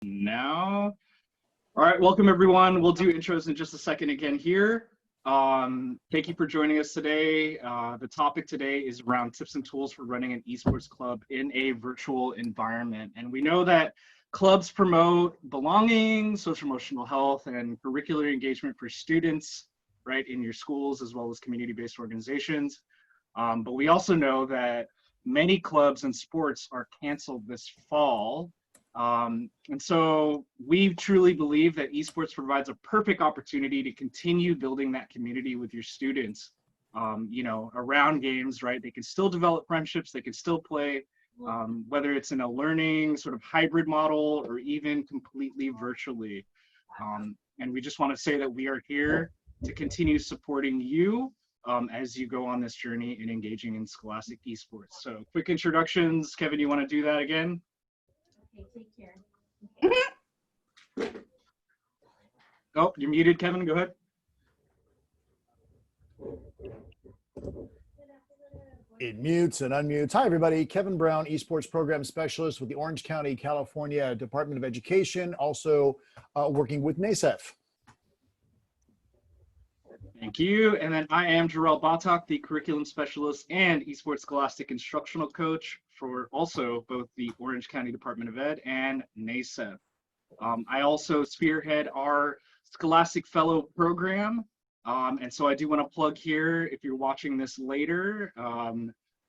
Now. All right, welcome everyone. We'll do intros in just a second again here. Thank you for joining us today. The topic today is around tips and tools for running an esports club in a virtual environment. And we know that clubs promote belonging, social emotional health, and curricular engagement for students, right, in your schools as well as community-based organizations. But we also know that many clubs and sports are canceled this fall. And so we truly believe that esports provides a perfect opportunity to continue building that community with your students, around games, right? They can still develop friendships, they can still play, whether it's in a learning sort of hybrid model or even completely virtually. And we just want to say that we are here to continue supporting you as you go on this journey in engaging in Scholastic esports. So quick introductions. Kevin, you want to do that again? Okay, take care. Okay. Oh, you're muted, Kevin. Go ahead. It mutes and unmutes. Hi, everybody. Kevin Brown, Esports Program Specialist with the Orange County, California Department of Education, also working with NASEF. Thank you. And then I am Jorrel Batac, the Curriculum Specialist and Esports Scholastic Instructional Coach for also both the Orange County Department of Ed and NASEF. I also spearhead our Scholastic Fellow program. And so I do want to plug here, if you're watching this later,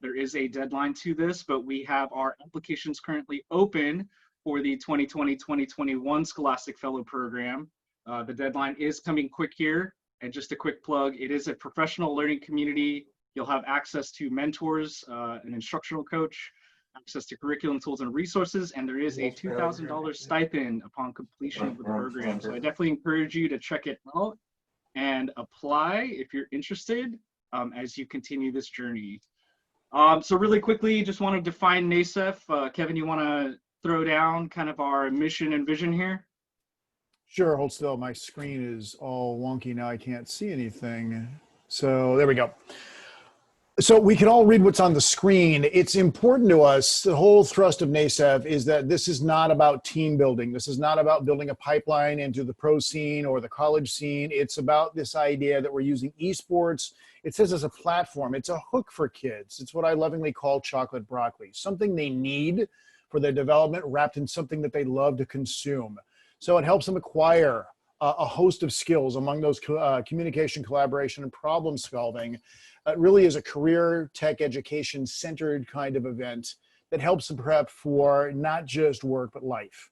there is a deadline to this, but we have our applications currently open for the 2020-2021 Scholastic Fellow program. The deadline is coming quick here. And just a quick plug, it is a professional learning community. You'll have access to mentors, an instructional coach, access to curriculum tools and resources, and there is a $2,000 stipend upon completion of the program. So I definitely encourage you to check it out and apply if you're interested as you continue this journey. So really quickly, just want to define NASEF. Kevin, you want to throw down kind of our mission and vision here? Sure, hold still. My screen is all wonky now. I can't see anything. So there we go. So we can all read what's on the screen. It's important to us, the whole thrust of NASEF is that this is not about team building. This is not about building a pipeline into the pro scene or the college scene. It's about this idea that we're using esports. It says as a platform, it's a hook for kids. It's what I lovingly call chocolate broccoli, something they need for their development wrapped in something that they love to consume. So it helps them acquire a host of skills among those communication, collaboration, and problem solving. It really is a career tech education centered kind of event that helps them prep for not just work, but life.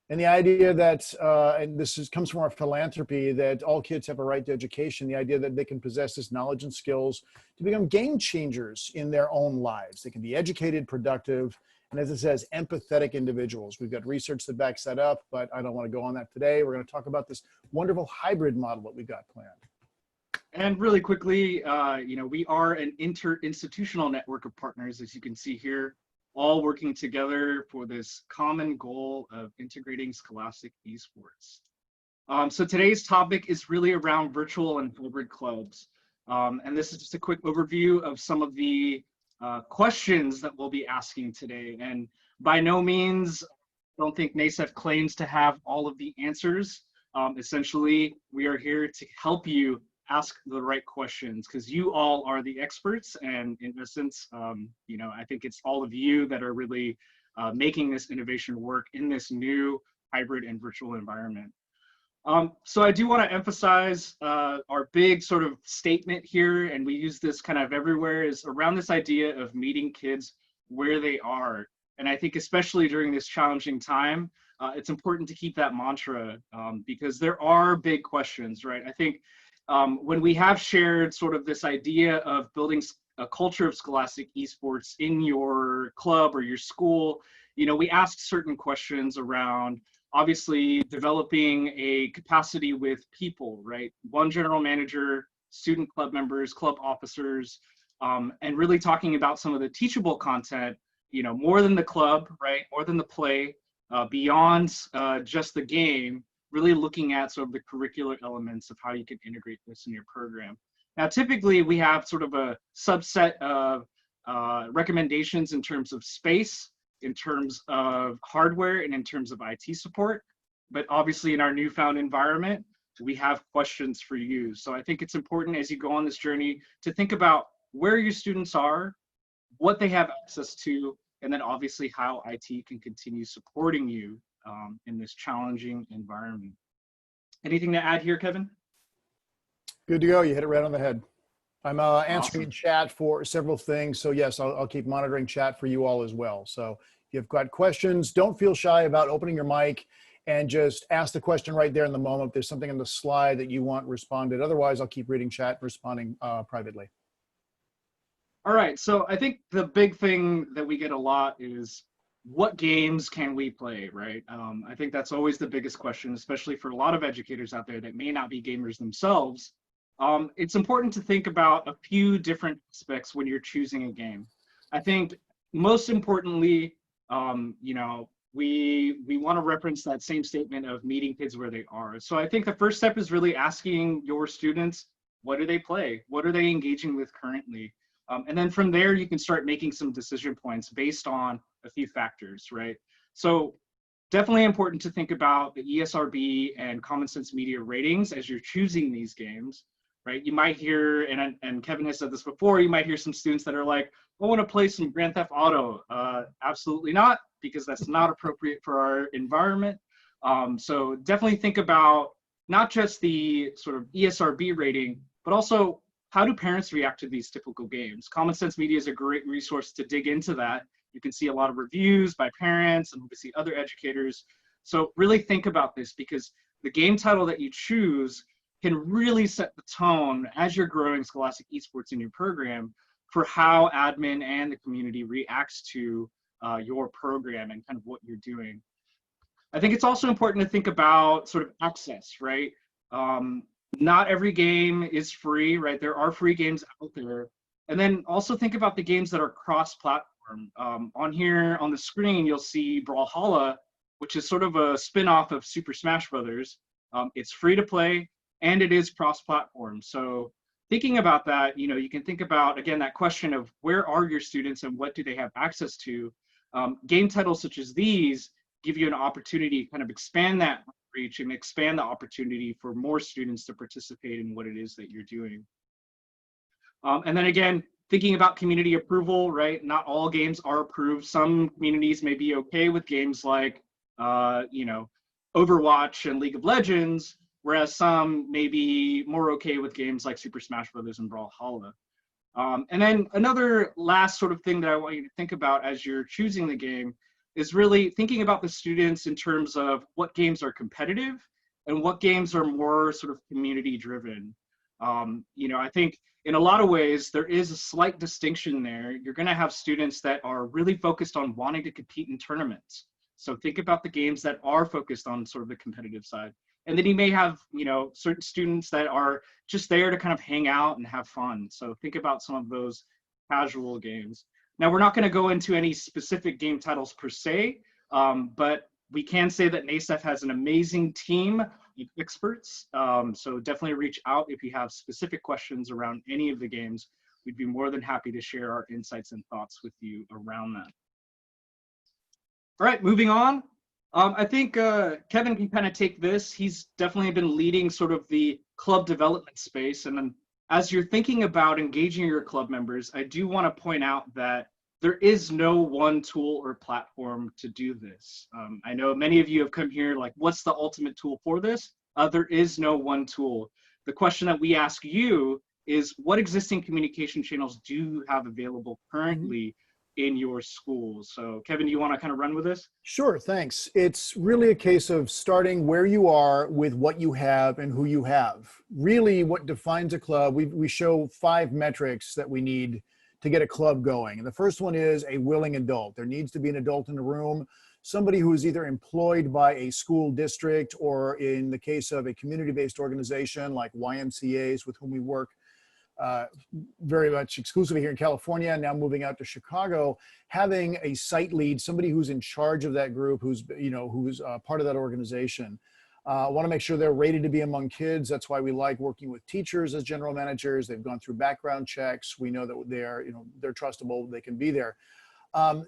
And the idea that, and comes from our philanthropy, that all kids have a right to education, the idea that they can possess this knowledge and skills to become game changers in their own lives. They can be educated, productive, and as it says, empathetic individuals. We've got research that backs that up, but I don't want to go on that today. We're going to talk about this wonderful hybrid model that we've got planned. And really quickly, we are an inter-institutional network of partners, as you can see here, all working together for this common goal of integrating Scholastic esports. So today's topic is really around virtual and hybrid clubs. And this is just a quick overview of some of the questions that we'll be asking today. And by no means, I don't think NASEF claims to have all of the answers. Essentially, we are here to help you ask the right questions because you all are the experts. And in essence, I think it's all of you that are really making this innovation work in this new hybrid and virtual environment. So I do want to emphasize our big sort of statement here, and we use this kind of everywhere, is around this idea of meeting kids where they are. And I think especially during this challenging time, it's important to keep that mantra because there are big questions, right? I think when we have shared sort of this idea of building a culture of Scholastic esports in your club or your school, we ask certain questions around obviously developing a capacity with people, right? One general manager, student club members, club officers, and really talking about some of the teachable content, more than the club, right? More than the play, beyond just the game, really looking at sort of the curricular elements of how you can integrate this in your program. Now, typically we have sort of a subset of recommendations in terms of space. in terms of hardware and in terms of IT support. But obviously in our newfound environment, we have questions for you. So I think it's important as you go on this journey to think about where your students are, what they have access to, and then obviously how IT can continue supporting you in this challenging environment. Anything to add here, Kevin? Good to go. You hit it right on the head. I'm answering Awesome. chat for several things. So yes, I'll keep monitoring chat for you all as well. So if you've got questions, don't feel shy about opening your mic and just ask the question right there in the moment. If there's something in the slide that you want responded, otherwise I'll keep reading chat and responding privately. All right, so I think the big thing that we get a lot is what games can we play, right? I think that's always the biggest question, especially for a lot of educators out there that may not be gamers themselves. It's important to think about a few different aspects when you're choosing a game. I think most importantly, you know, we want to reference that same statement of meeting kids where they are. So I think the first step is really asking your students, what do they play? What are they engaging with currently? And then from there, you can start making some decision points based on a few factors, right? So definitely important to think about the ESRB and Common Sense Media ratings as you're choosing these games, right? You might hear, and Kevin has said this before, you might hear some students that are like, I want to play some Grand Theft Auto. Absolutely not, because that's not appropriate for our environment. So definitely think about not just the sort of ESRB rating, but also how do parents react to these typical games? Common Sense Media is a great resource to dig into that. You can see a lot of reviews by parents and obviously other educators. So really think about this, because the game title that you choose can really set the tone as you're growing Scholastic Esports in your program for how admin and the community reacts to your program and kind of what you're doing. I think it's also important to think about sort of access, right? Not every game is free, right? There are free games out there. And then also think about the games that are cross-platform. On here on the screen, you'll see Brawlhalla, which is sort of a spin-off of Super Smash Brothers. It's free to play, and it is cross-platform. So thinking about that, you know, you can think about, again, that question of where are your students and what do they have access to? Game titles such as these give you an opportunity to kind of expand that reach and expand the opportunity for more students to participate in what it is that you're doing. And then again, thinking about community approval, right? Not all games are approved. Some communities may be okay with games like, you know, Overwatch and League of Legends, whereas some may be more okay with games like Super Smash Brothers and Brawlhalla. And then another last sort of thing that I want you to think about as you're choosing the game is really thinking about the students in terms of what games are competitive and what games are more sort of community driven. You know, I think in a lot of ways, there is a slight distinction there. You're gonna have students that are really focused on wanting to compete in tournaments. So think about the games that are focused on sort of the competitive side. And then you may have, you know, certain students that are just there to kind of hang out and have fun. So think about some of those casual games. Now, we're not going to go into any specific game titles per se, but we can say that NASEF has an amazing team of experts. So definitely reach out if you have specific questions around any of the games. We'd be more than happy to share our insights and thoughts with you around that. All right, moving on. I think Kevin can kind of take this. He's definitely been leading sort of the club development space. And then as you're thinking about engaging your club members, I do want to point out that there is no one tool or platform to do this. I know many of you have come here like, what's the ultimate tool for this? There is no one tool. The question that we ask you is, what existing communication channels do you have available currently in your school? So Kevin, do you want to kind of run with this? Sure, thanks. It's really a case of starting where you are with what you have and who you have. Really what defines a club, we show 5 metrics that we need to get a club going. And the first one is a willing adult. There needs to be an adult in the room, somebody who is either employed by a school district or in the case of a community-based organization like YMCAs with whom we work very much exclusively here in California, now moving out to Chicago, having a site lead, somebody who's in charge of that group, who's part of that organization. Want to make sure they're rated to be among kids. That's why we like working with teachers as general managers. They've gone through background checks. We know that they're trustable. They can be there.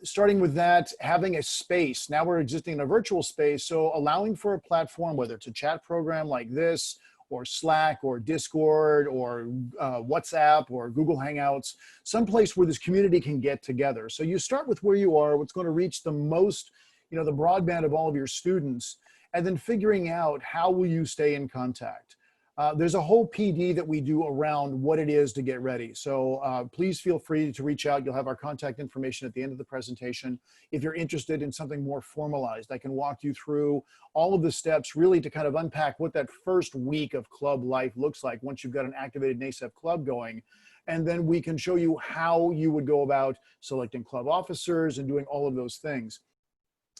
Starting with that, having a space. Now we're existing in a virtual space, so allowing for a platform, whether it's a chat program like this, or Slack, or Discord, or WhatsApp, or Google Hangouts, someplace where this community can get together. So you start with where you are, what's going to reach the most, the broadband of all of your students, and then figuring out how will you stay in contact. There's a whole PD that we do around what it is to get ready. So please feel free to reach out. You'll have our contact information at the end of the presentation. If you're interested in something more formalized, I can walk you through all of the steps really to kind of unpack what that first week of club life looks like once you've got an activated NASEF club going. And then we can show you how you would go about selecting club officers and doing all of those things.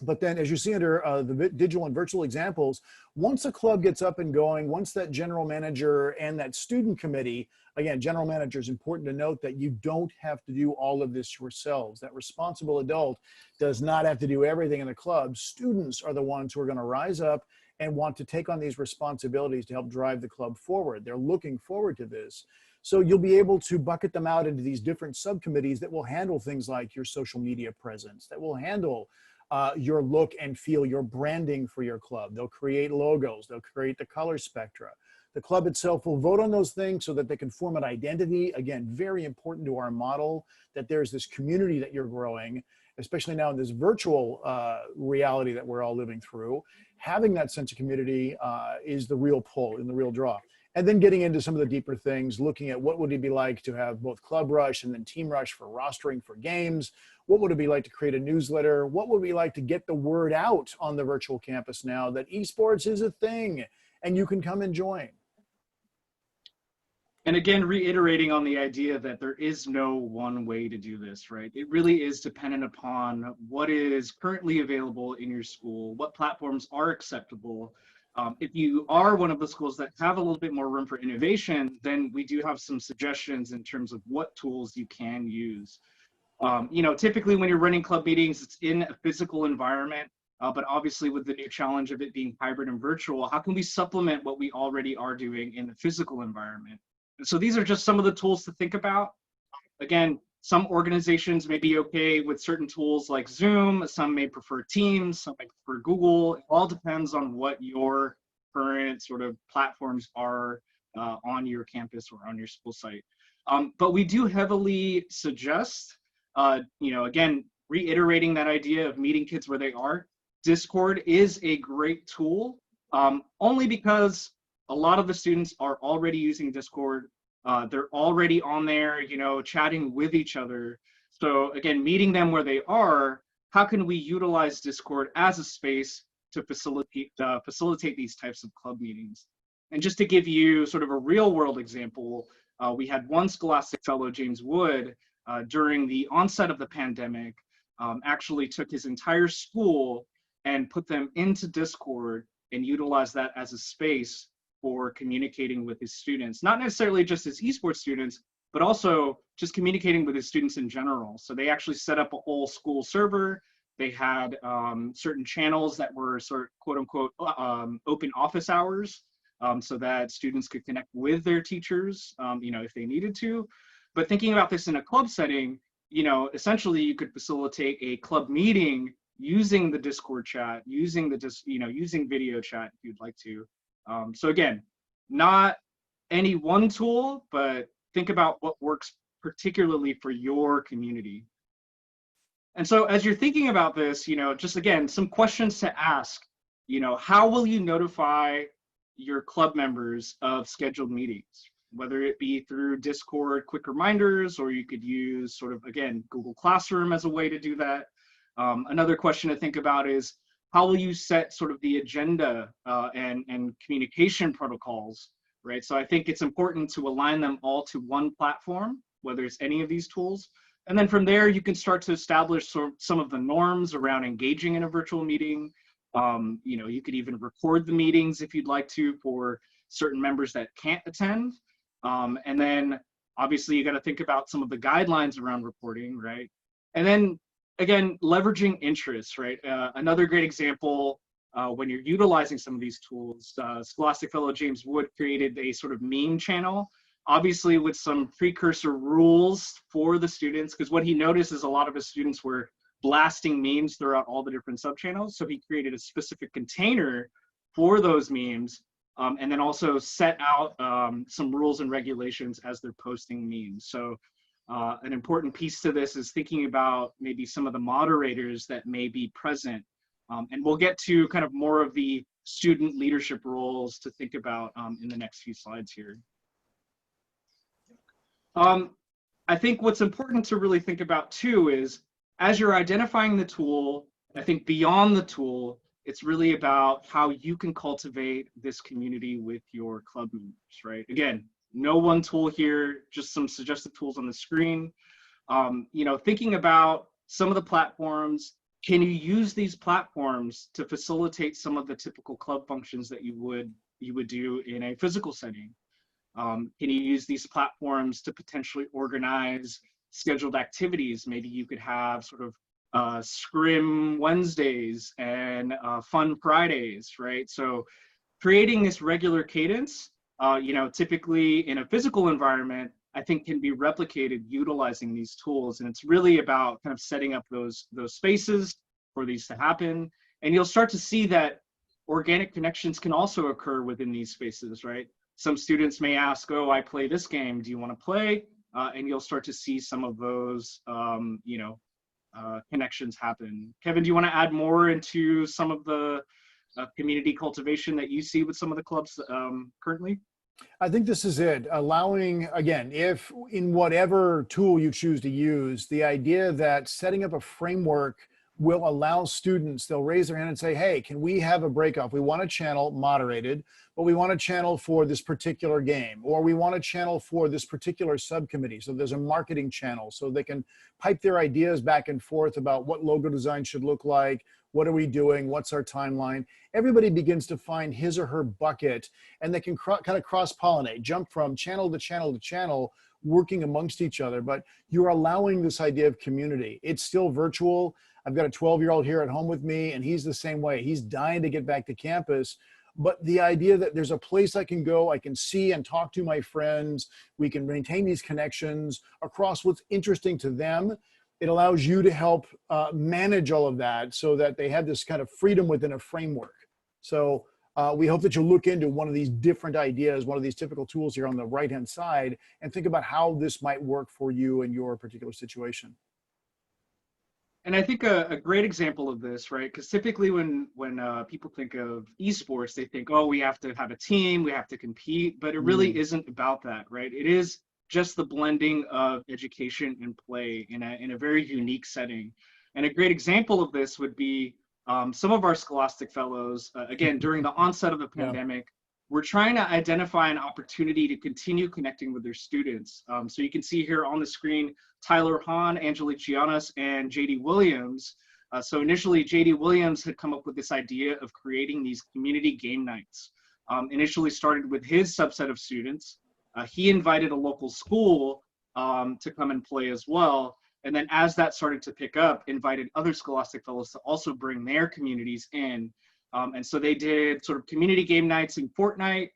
But then as you see under the digital and virtual examples, once a club gets up and going, once that general manager and that student committee, again, general manager is important to note that you don't have to do all of this yourselves. That responsible adult does not have to do everything in the club. Students are the ones who are going to rise up and want to take on these responsibilities to help drive the club forward. They're looking forward to this. So you'll be able to bucket them out into these different subcommittees that will handle things like your social media presence, that will handle your look and feel, your branding for your club. They'll create logos, they'll create the color spectra. The club itself will vote on those things so that they can form an identity. Again, very important to our model that there's this community that you're growing, especially now in this virtual reality that we're all living through. Having that sense of community is the real pull and the real draw. And then getting into some of the deeper things, looking at what would it be like to have both Club Rush and then Team Rush for rostering for games. What would it be like to create a newsletter? What would it be like to get the word out on the virtual campus now that esports is a thing and you can come and join? And again, reiterating on the idea that there is no one way to do this, right? It really is dependent upon what is currently available in your school, what platforms are acceptable. If you are one of the schools that have a little bit more room for innovation, then we do have some suggestions in terms of what tools you can use. Typically when you're running club meetings, it's in a physical environment, but obviously with the new challenge of it being hybrid and virtual, how can we supplement what we already are doing in the physical environment? And so these are just some of the tools to think about. Again, some organizations may be okay with certain tools like Zoom, some may prefer Teams, some may prefer Google. It all depends on what your current sort of platforms are on your campus or on your school site. But we do heavily suggest, again, reiterating that idea of meeting kids where they are. Discord is a great tool, only because a lot of the students are already using Discord. They're already on there, chatting with each other. So again, meeting them where they are, how can we utilize Discord as a space to facilitate these types of club meetings? And just to give you sort of a real world example, we had one Scholastic fellow, James Wood, during the onset of the pandemic, actually took his entire school and put them into Discord and utilized that as a space for communicating with his students, not necessarily just his esports students, but also just communicating with his students in general. So they actually set up a whole school server. They had certain channels that were sort of quote unquote open office hours, so that students could connect with their teachers, if they needed to. But thinking about this in a club setting, essentially you could facilitate a club meeting using the Discord chat, using video chat if you'd like to. So again, not any one tool, but think about what works particularly for your community. And so as you're thinking about this, just again, some questions to ask, how will you notify your club members of scheduled meetings? Whether it be through Discord quick reminders, or you could use sort of, again, Google Classroom as a way to do that. Another question to think about is, how will you set sort of the agenda and communication protocols, right? So I think it's important to align them all to one platform, whether it's any of these tools. And then from there, you can start to establish some of the norms around engaging in a virtual meeting. You could even record the meetings if you'd like to for certain members that can't attend. And then obviously you got to think about some of the guidelines around reporting, right? And then again, leveraging interests, right? Another great example when you're utilizing some of these tools, Scholastic fellow James Wood created a sort of meme channel obviously with some precursor rules for the students, because what he noticed is a lot of his students were blasting memes throughout all the different subchannels. So he created a specific container for those memes, and then also set out some rules and regulations as they're posting memes. So an important piece to this is thinking about maybe some of the moderators that may be present. And we'll get to kind of more of the student leadership roles to think about in the next few slides here. I think what's important to really think about too is, as you're identifying the tool, I think beyond the tool, it's really about how you can cultivate this community with your club members, right? Again, no one tool here, just some suggested tools on the screen. You know, thinking about some of the platforms, can you use these platforms to facilitate some of the typical club functions that you would do in a physical setting? Can you use these platforms to potentially organize scheduled activities? Maybe you could have sort of scrim Wednesdays and fun Fridays, right? So creating this regular cadence, you know, typically in a physical environment, I think can be replicated utilizing these tools. And it's really about kind of setting up those spaces for these to happen. And you'll start to see that organic connections can also occur within these spaces, right? Some students may ask, oh, I play this game, do you want to play? And you'll start to see some of those, you know, connections happen. Kevin, do you want to add more into some of the community cultivation that you see with some of the clubs currently? I think this is it. Allowing, again, if in whatever tool you choose to use, the idea that setting up a framework will allow students, they'll raise their hand and say, hey, can we have a break off? We want a channel moderated, but we want a channel for this particular game, or we want a channel for this particular subcommittee. So there's a marketing channel so they can pipe their ideas back and forth about what logo design should look like, what are we doing, what's our timeline. Everybody begins to find his or her bucket, and they can kind of cross-pollinate, jump from channel to channel to channel, working amongst each other. But you're allowing this idea of community. It's still virtual. I've got a 12-year-old here at home with me, and he's the same way. He's dying to get back to campus. But the idea that there's a place I can go, I can see and talk to my friends, we can maintain these connections across what's interesting to them. It allows you to help manage all of that so that they have this kind of freedom within a framework. So we hope that you'll look into one of these different ideas, one of these typical tools here on the right-hand side, and think about how this might work for you in your particular situation. And I think a great example of this, right? Because typically when people think of esports, they think, oh, we have to have a team, we have to compete, but it really isn't about that, right? It is just the blending of education and play in a very unique setting. And a great example of this would be some of our Scholastic fellows, again, during the onset of the pandemic, we're trying to identify an opportunity to continue connecting with their students. So you can see here on the screen, Tyler Hahn, Angelique Giannis, and JD Williams. So initially, JD Williams had come up with this idea of creating these community game nights. Initially started with his subset of students. He invited a local school to come and play as well. And then as that started to pick up, invited other Scholastic fellows to also bring their communities in. And so they did sort of community game nights in Fortnite.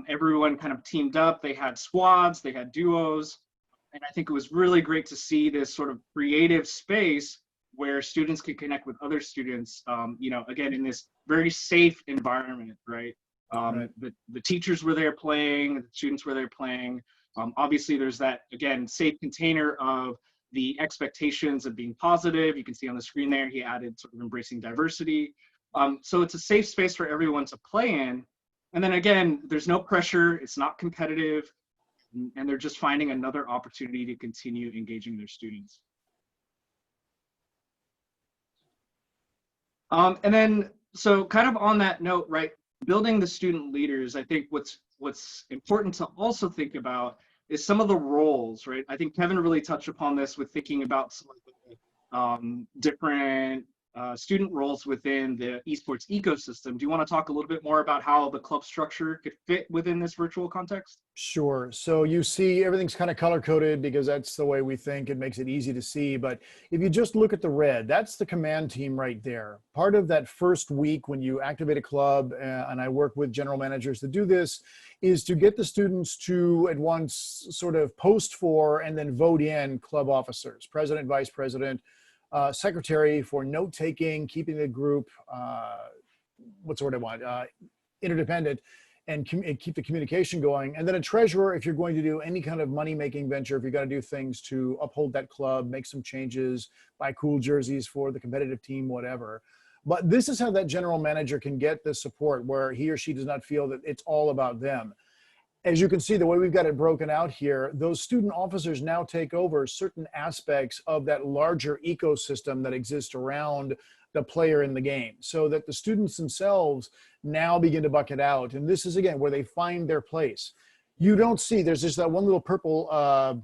Everyone kind of teamed up. They had squads, they had duos. And I think it was really great to see this sort of creative space where students could connect with other students, you know, again, in this very safe environment, right? The teachers were there playing, the students were there playing. Obviously, there's that, again, safe container of the expectations of being positive. You can see on the screen there, he added sort of embracing diversity. So it's a safe space for everyone to play in. And then again, there's no pressure, it's not competitive, and they're just finding another opportunity to continue engaging their students. And then, so kind of on that note, right, building the student leaders, I think what's important to also think about is some of the roles, right? I think Kevin really touched upon this with thinking about some of the different student roles within the esports ecosystem. Do you want to talk a little bit more about how the club structure could fit within this virtual context? Sure. So you see everything's kind of color coded because that's the way we think. It makes it easy to see. But if you just look at the red, that's the command team right there. Part of that first week when you activate a club, and I work with general managers to do this, is to get the students to at once sort of post for and then vote in club officers, president, vice president, secretary for note taking, keeping the group, what's the word I want, interdependent, and keep the communication going. And then a treasurer, if you're going to do any kind of money-making venture, if you're going to do things to uphold that club, make some changes, buy cool jerseys for the competitive team, whatever. But this is how that general manager can get the support where he or she does not feel that it's all about them. As you can see, the way we've got it broken out here, those student officers now take over certain aspects of that larger ecosystem that exists around the player in the game, so that the students themselves now begin to bucket out. And this is, again, where they find their place. You don't see, there's just that one little purple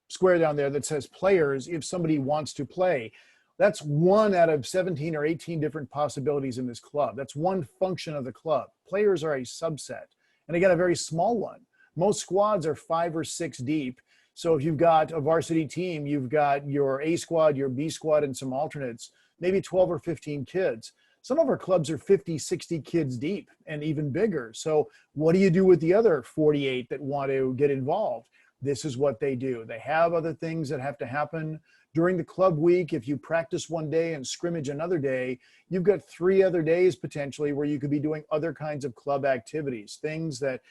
square down there that says players if somebody wants to play. That's one out of 17 or 18 different possibilities in this club. That's one function of the club. Players are a subset. And again, a very small one. Most squads are 5 or 6 deep. So if you've got a varsity team, you've got your A squad, your B squad, and some alternates, maybe 12 or 15 kids. Some of our clubs are 50, 60 kids deep and even bigger. So what do you do with the other 48 that want to get involved? This is what they do. They have other things that have to happen. During the club week, if you practice one day and scrimmage another day, you've got 3 other days potentially where you could be doing other kinds of club activities, things that,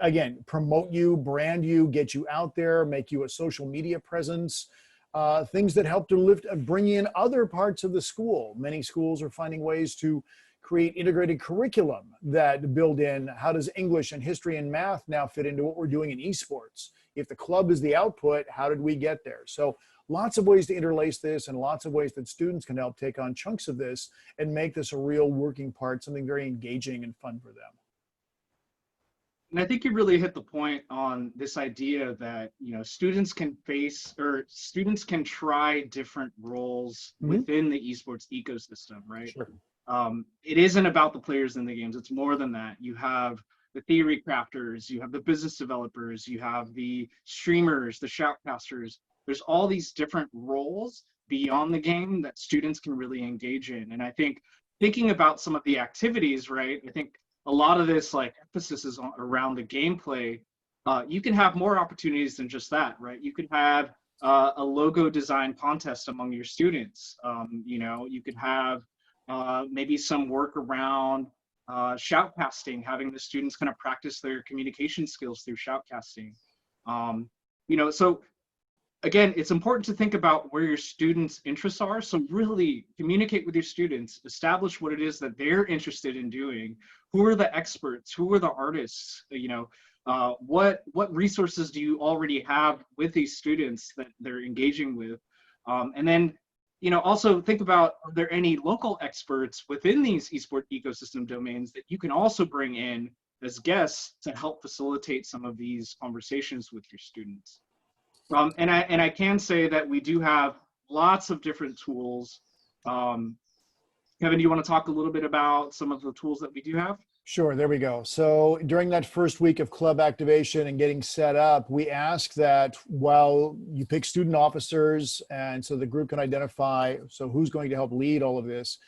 again, promote you, brand you, get you out there, make you a social media presence, things that help to bring in other parts of the school. Many schools are finding ways to create integrated curriculum that build in how does English and history and math now fit into what we're doing in esports. If the club is the output, how did we get there? So lots of ways to interlace this and lots of ways that students can help take on chunks of this and make this a real working part, something very engaging and fun for them. And I think you really hit the point on this idea that, students can students can try different roles within the esports ecosystem, right? Sure. It isn't about the players in the games. It's more than that. You have the theory crafters, you have the business developers, you have the streamers, the shoutcasters. There's all these different roles beyond the game that students can really engage in. And I think thinking about some of the activities, right? I think a lot of this emphasis is around the gameplay. You can have more opportunities than just that, right? You could have a logo design contest among your students. You could have maybe some work around shoutcasting, having the students kind of practice their communication skills through shoutcasting. So again, it's important to think about where your students' interests are. So really communicate with your students, establish what it is that they're interested in doing. Who are the experts? Who are the artists? What resources do you already have with these students that they're engaging with? And then, also think about, are there any local experts within these esports ecosystem domains that you can also bring in as guests to help facilitate some of these conversations with your students? And I can say that we do have lots of different tools. Kevin, do you want to talk a little bit about some of the tools that we do have? Sure, there we go. So during that first week of club activation and getting set up, we ask that while you pick student officers, and so the group can identify, so who's going to help lead all of this,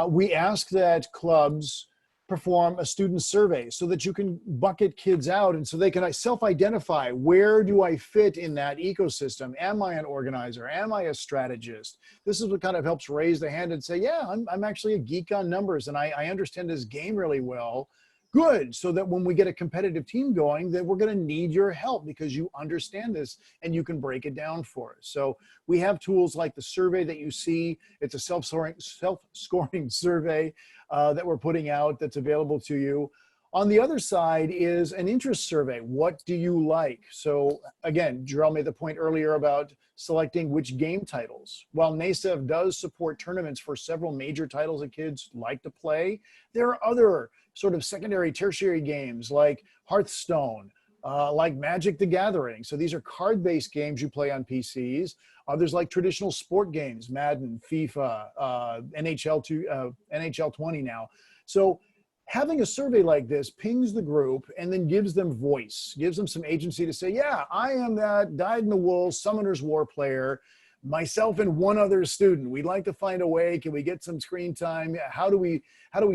we ask that clubs perform a student survey so that you can bucket kids out and so they can self-identify, where do I fit in that ecosystem? Am I an organizer? Am I a strategist? This is what kind of helps raise the hand and say, yeah, I'm actually a geek on numbers and I understand this game really well. Good, so that when we get a competitive team going, then we're going to need your help because you understand this and you can break it down for us. So we have tools like the survey that you see. It's a self-scoring survey that we're putting out that's available to you. On the other side is an interest survey. What do you like? So again, Jorrel made the point earlier about selecting which game titles. While NASEF does support tournaments for several major titles that kids like to play, there are other sort of secondary, tertiary games like Hearthstone, like Magic the Gathering. So these are card-based games you play on PCs. Others like traditional sport games, Madden, FIFA, NHL 20 now. So having a survey like this pings the group and then gives them voice, gives them some agency to say, yeah, I am that dyed-in-the-wool Summoner's War player, myself and one other student. We'd like to find a way. Can we get some screen time? How do we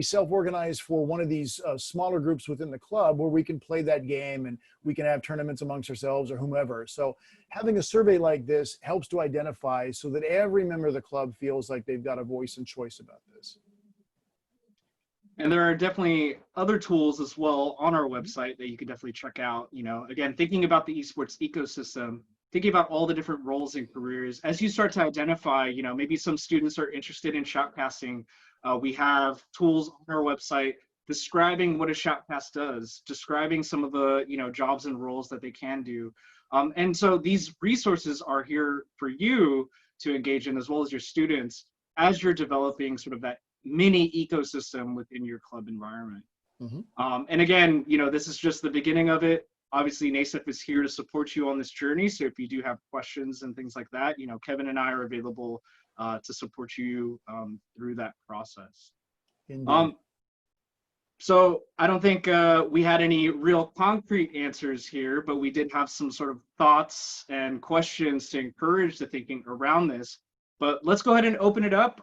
self-organize for one of these smaller groups within the club where we can play that game and we can have tournaments amongst ourselves or whomever? So having a survey like this helps to identify so that every member of the club feels like they've got a voice and choice about this. And there are definitely other tools as well on our website that you can definitely check out. You know, again, thinking about the esports ecosystem, thinking about all the different roles and careers, as you start to identify, you know, maybe some students are interested in shoutcasting. We have tools on our website describing what a shoutcast does, describing some of the, you know, jobs and roles that they can do. And so these resources are here for you to engage in, as well as your students, as you're developing sort of that mini ecosystem within your club environment. Mm-hmm. And again, you know, this is just the beginning of it. Obviously, NASEF is here to support you on this journey. So if you do have questions and things like that, you know, Kevin and I are available to support you through that process. So I don't think we had any real concrete answers here, but we did have some sort of thoughts and questions to encourage the thinking around this. But let's go ahead and open it up,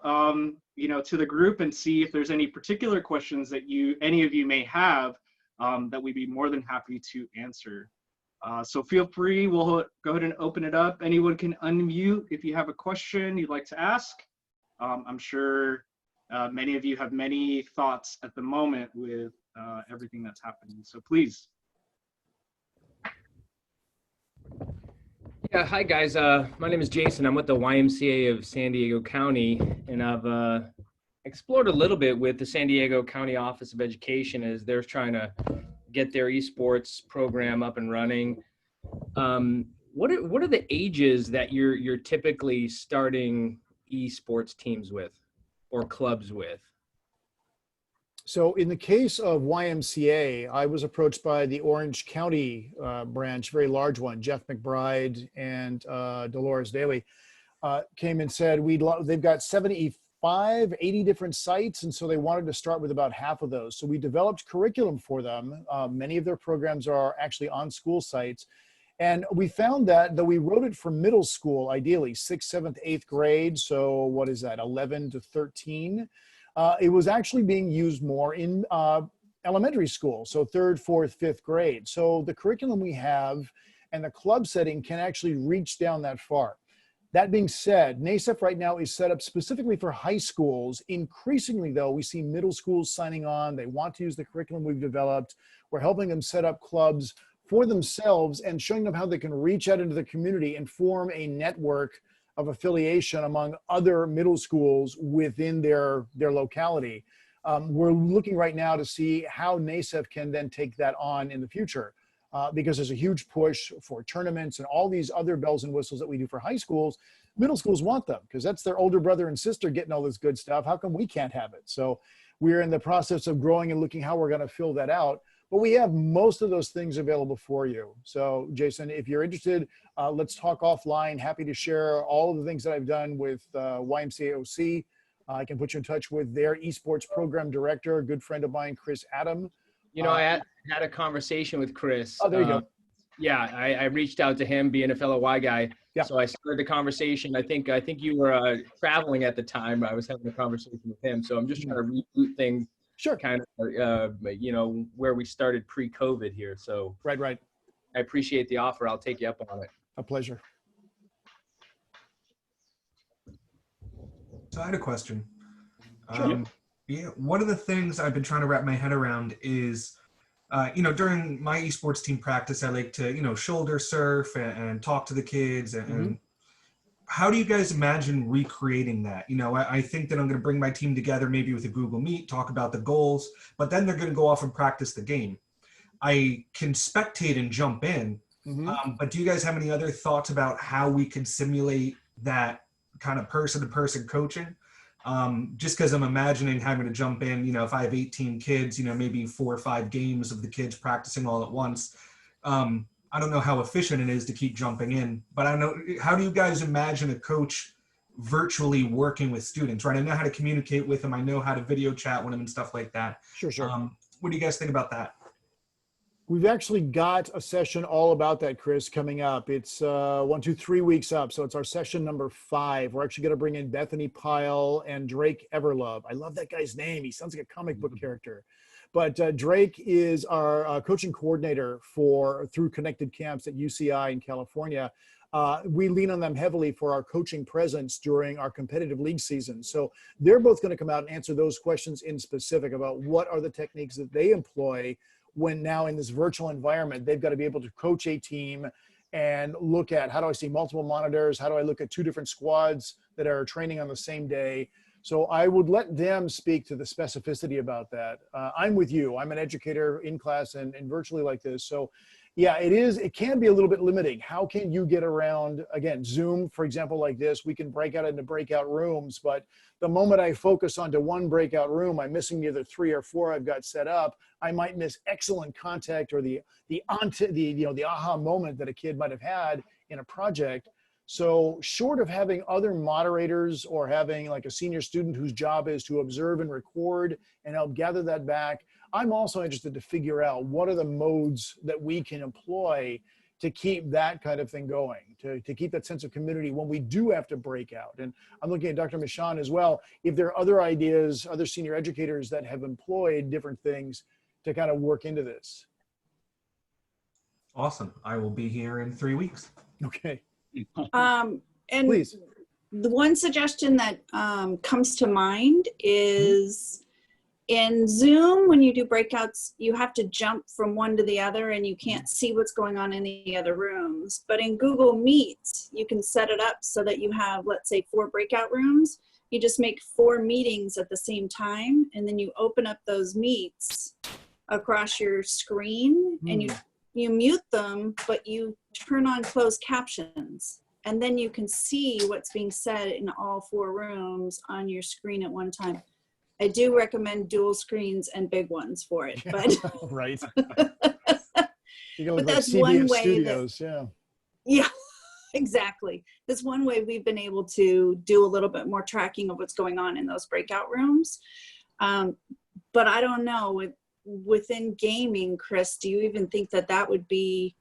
you know, to the group and see if there's any particular questions that any of you may have that we'd be more than happy to answer. So feel free, we'll go ahead and open it up. Anyone can unmute if you have a question you'd like to ask. I'm sure many of you have many thoughts at the moment with everything that's happening. So please. Yeah, hi guys. My name is Jason. I'm with the YMCA of San Diego County, and I've explored a little bit with the San Diego County Office of Education as they're trying to get their esports program up and running. What are the ages that you're typically starting esports teams with or clubs with? So in the case of YMCA, I was approached by the Orange County branch, very large one. Jeff McBride and Dolores Daly came and said, they've got 75, 80 different sites. And so they wanted to start with about half of those. So we developed curriculum for them. Many of their programs are actually on school sites. And we found that though we wrote it for middle school, ideally 6th, 7th, 8th grade. So what is that, 11 to 13? It was actually being used more in elementary school, so 3rd, 4th, 5th grade. So the curriculum we have and the club setting can actually reach down that far. That being said, NASEF right now is set up specifically for high schools. Increasingly, though, we see middle schools signing on. They want to use the curriculum we've developed. We're helping them set up clubs for themselves and showing them how they can reach out into the community and form a network of affiliation among other middle schools within their locality. We're looking right now to see how NASEF can then take that on in the future because there's a huge push for tournaments and all these other bells and whistles that we do for high schools. Middle schools want them because that's their older brother and sister getting all this good stuff. How come we can't have it? So we're in the process of growing and looking how we're going to fill that out. But we have most of those things available for you. So Jason, if you're interested, let's talk offline. Happy to share all of the things that I've done with YMCA OC. I can put you in touch with their esports program director, a good friend of mine, Chris Adam. You know, I had a conversation with Chris. Oh, there you go. Yeah, I reached out to him, being a fellow Y guy. Yeah. So I started the conversation. I think you were traveling at the time. I was having a conversation with him. So I'm just trying to reboot things. Sure. Kind of, you know, where we started pre-COVID here. So Right. I appreciate the offer. I'll take you up on it. A pleasure. So I had a question. Sure. Yeah, one of the things I've been trying to wrap my head around is, you know, during my esports team practice, I like to, you know, shoulder surf and talk to the kids. And how do you guys imagine recreating that? You know, I think that I'm going to bring my team together, maybe with a Google Meet, talk about the goals, but then they're going to go off and practice the game. I can spectate and jump in, but do you guys have any other thoughts about how we can simulate that kind of person-to-person coaching? Just because I'm imagining having to jump in, you know, if I have 18 kids, you know, maybe 4 or 5 games of the kids practicing all at once. I don't know how efficient it is to keep jumping in, but I know, how do you guys imagine a coach virtually working with students, right? I know how to communicate with them. I know how to video chat with them and stuff like that. Sure, sure. What do you guys think about that? We've actually got a session all about that, Chris, coming up. It's 3 weeks up. So it's our session number 5. We're actually going to bring in Bethany Pyle and Drake Everlove. I love that guy's name. He sounds like a comic book character. But Drake is our coaching coordinator through Connected Camps at UCI in California. We lean on them heavily for our coaching presence during our competitive league season. So they're both going to come out and answer those questions in specific about what are the techniques that they employ when now in this virtual environment, they've got to be able to coach a team and look at, how do I see multiple monitors? How do I look at 2 different squads that are training on the same day? So I would let them speak to the specificity about that. I'm with you. I'm an educator in class and virtually like this. So yeah, it can be a little bit limiting. How can you get around, again, Zoom, for example, like this, we can break out into breakout rooms, but the moment I focus onto one breakout room, I'm missing the other 3 or 4 I've got set up. I might miss excellent contact or the aha moment that a kid might have had in a project. So short of having other moderators or having like a senior student whose job is to observe and record and help gather that back, I'm also interested to figure out what are the modes that we can employ to keep that kind of thing going, to keep that sense of community when we do have to break out. And I'm looking at Dr. Michon as well. If there are other ideas, other senior educators that have employed different things to kind of work into this. Awesome. I will be here in 3 weeks. Okay. And Please. the one suggestion that comes to mind is in Zoom, when you do breakouts, you have to jump from one to the other and you can't see what's going on in the other rooms. But in Google Meet, you can set it up so that you have, let's say, 4 breakout rooms. You just make 4 meetings at the same time, and then you open up those meets across your screen and you mute them, but you turn on closed captions. And then you can see what's being said in all 4 rooms on your screen at one time. I do recommend dual screens and big ones for it, but Right. You but that's one way Studios, yeah, exactly. That's one way we've been able to do a little bit more tracking of what's going on in those breakout rooms. But I don't know, within gaming, Chris, do you even think that would be,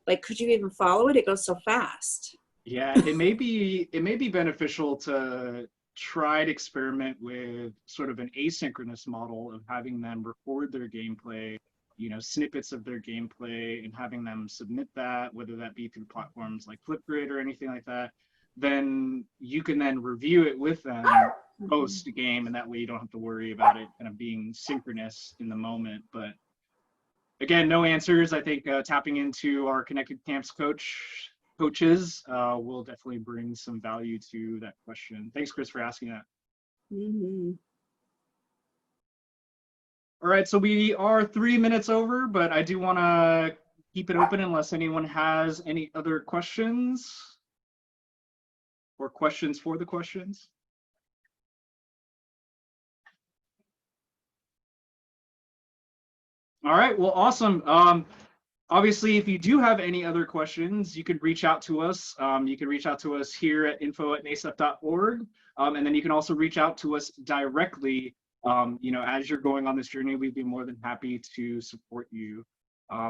like, could you even follow it? It goes so fast. Yeah, it may be beneficial to try to experiment with sort of an asynchronous model of having them record their gameplay, snippets of their gameplay, and having them submit that, whether that be through platforms like Flipgrid or anything like that. Then you can then review it with them post game, and that way you don't have to worry about it kind of being synchronous in the moment. But again, no answers. I think tapping into our Connected Camps coaches will definitely bring some value to that question. Thanks, Chris, for asking that. All right, so we are 3 minutes over, but I do want to keep it open unless anyone has any other questions or questions for the questions. All right, well, awesome. Obviously, if you do have any other questions, you could reach out to us. You can reach out to us here at info@nasef.org. And then you can also reach out to us directly. As you're going on this journey, we'd be more than happy to support you.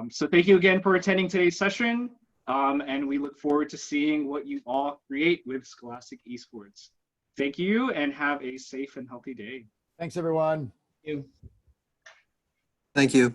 So thank you again for attending today's session. And we look forward to seeing what you all create with Scholastic Esports. Thank you and have a safe and healthy day. Thanks, everyone. Thank you. Thank you.